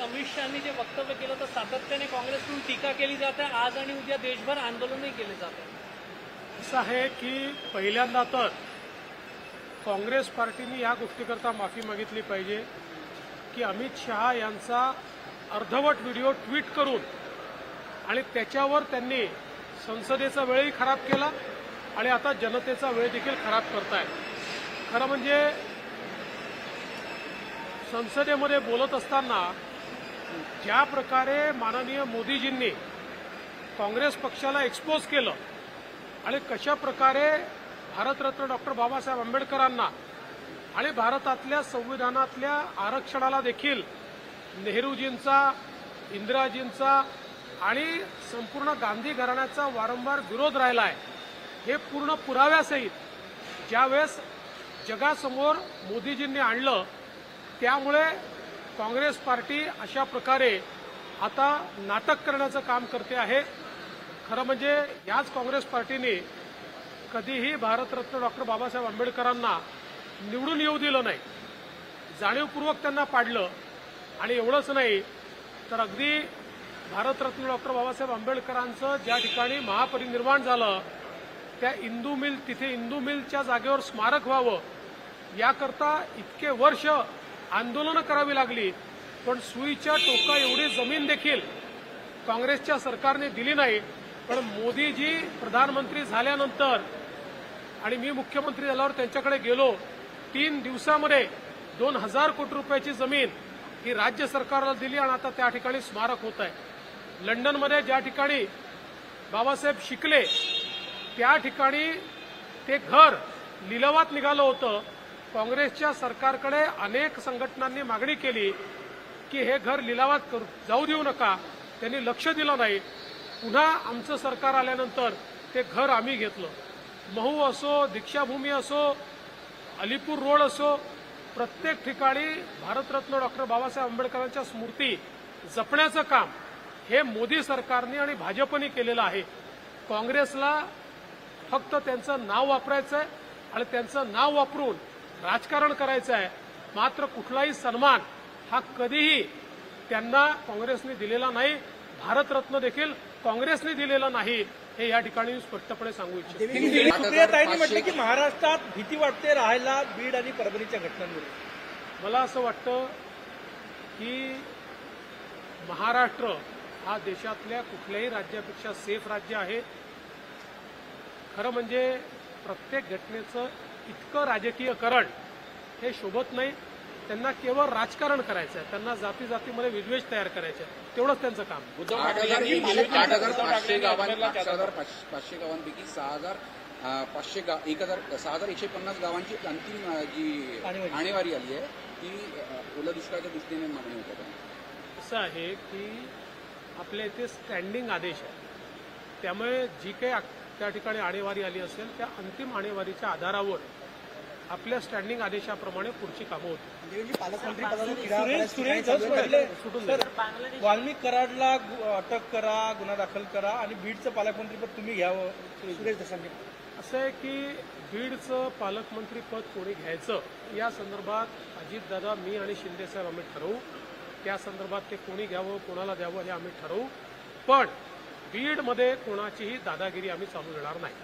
अमित शहानी जे वक्तव्य केलं तर सातत्याने काँग्रेसकडून टीका केली जाते, आज आणि उद्या देशभर आंदोलनही केले जाते। असं आहे की पहिल्यांदा तर काँग्रेस पार्टीने या गोष्टीकरता माफी मागितली पाहिजे की अमित शहा यांचा अर्धवट व्हिडिओ ट्विट करून आणि त्याच्यावर त्यांनी संसदेचा वेळही खराब केला आणि आता जनतेचा वेळ देखील खराब करतायत। खरं म्हणजे संसदेमध्ये बोलत असताना ज्या प्रकारे माननीय मोदीजींनी काँग्रेस पक्षाला एक्सपोज केलं आणि कशा प्रकारे भारतरत्न डॉक्टर बाबासाहेब आंबेडकरांना आणि भारतातल्या संविधानातल्या आरक्षणाला देखील नेहरूजींचा, इंदिराजींचा आणि संपूर्ण गांधी घराण्याचा वारंवार विरोध राहिला आहे, हे पूर्ण पुराव्यासहित ज्यावेळेस जगासमोर मोदीजींनी आणलं, त्यामुळे काँग्रेस पार्टी अशा प्रकारे आता नाटक करण्याचं काम करते आहे। खरं म्हणजे याच काँग्रेस पार्टीने कधीही भारतरत्न डॉक्टर बाबासाहेब आंबेडकरांना निवडून येऊ दिलं नाही, जाणीवपूर्वक त्यांना पाडलं। आणि एवढंच नाही तर अगदी भारतरत्न डॉक्टर बाबासाहेब आंबेडकरांचं ज्या ठिकाणी महापरिनिर्वाण झालं त्या इंदू मिल, तिथे इंदू मिलच्या जागेवर स्मारक व्हावं याकरता इतके वर्ष आंदोलनं करावी लागली, पण सुईच्या टोका एवढी जमीन देखील काँग्रेसच्या सरकारने दिली नाही। पण मोदीजी प्रधानमंत्री झाल्यानंतर आणि मी मुख्यमंत्री झाल्यावर त्यांच्याकडे गेलो, 3 दिवसामध्ये 2000 कोटी रुपयाची जमीन ही राज्य सरकारला दिली आणि आता त्या ठिकाणी स्मारक होत आहे। लंडनमध्ये ज्या ठिकाणी बाबासाहेब शिकले त्या ठिकाणी ते घर लिलावात निघालं होतं। काँग्रेसच्या सरकारकडे अनेक संघटनांनी मागणी केली की हे घर लिलावात जाऊ देऊ नका, त्यांनी लक्ष दिलं नाही। पुन्हा आमचं सरकार आल्यानंतर ते घर आम्ही घेतलं। महू असो, दीक्षाभूमी असो, अलीपूर रोड असो, प्रत्येक ठिकाणी भारतरत्न डॉक्टर बाबासाहेब आंबेडकरांच्या स्मृती जपण्याचं काम हे मोदी सरकारने आणि भाजपने केलेलं आहे। काँग्रेसला फक्त त्यांचं नाव वापरायचं आहे आणि त्यांचं नाव वापरून राजकारण करायचं आहे, मात्र कुठलाही सन्मान हा कधीही त्यांना काँग्रेसने दिलेला नाही, भारतरत्न देखील काँग्रेसने दिलेला नाही, हे या ठिकाणी स्पष्टपणे सांगू इच्छितो। सुप्रियाताईंनी म्हटलं की महाराष्ट्रात भीती वाटते राहायला बीड आणि परभणीच्या घटनांमुळे। मला असं वाटतं की महाराष्ट्र हा देशातल्या कुठल्याही राज्यापेक्षा सेफ राज्य आहे। खरं म्हणजे प्रत्येक घटनेचं इतकं राजकीयकरण हे शोभत नाही। त्यांना केवळ राजकारण करायचं आहे, त्यांना जाती जातीमध्ये विद्वेष तयार करायचे आहे, तेवढंच त्यांचं काम। 8,500 गावांपैकी 6,150 गावांची अंतिम जी आणेवारी आली आहे ती ओला दुष्काळाच्या दृष्टीने मागणी होत आहे। असं आहे की आपल्या इथे स्टँडिंग आदेश आहे, त्यामुळे जी काही त्या ठिकाणी आणेवारी आली असेल त्या अंतिम आणेवारीच्या आधारावर आपल्या स्टँडिंग आदेशाप्रमाणे पुढची कामं होती। वाल्मिक कराडला अटक करा, गुन्हा दाखल करा आणि बीडचं पालकमंत्रीपद तुम्ही घ्यावं, सुरेश दसांनी। असं आहे की बीडचं पालकमंत्रीपद कोणी घ्यायचं या संदर्भात अजितदादा, मी आणि शिंदेसाहेब आम्ही ठरवू। त्या संदर्भात ते कोणी घ्यावं, कोणाला द्यावं हे आम्ही ठरवू, पण बीडमध्ये कोणाचीही दादागिरी आम्ही चालू देणार नाही।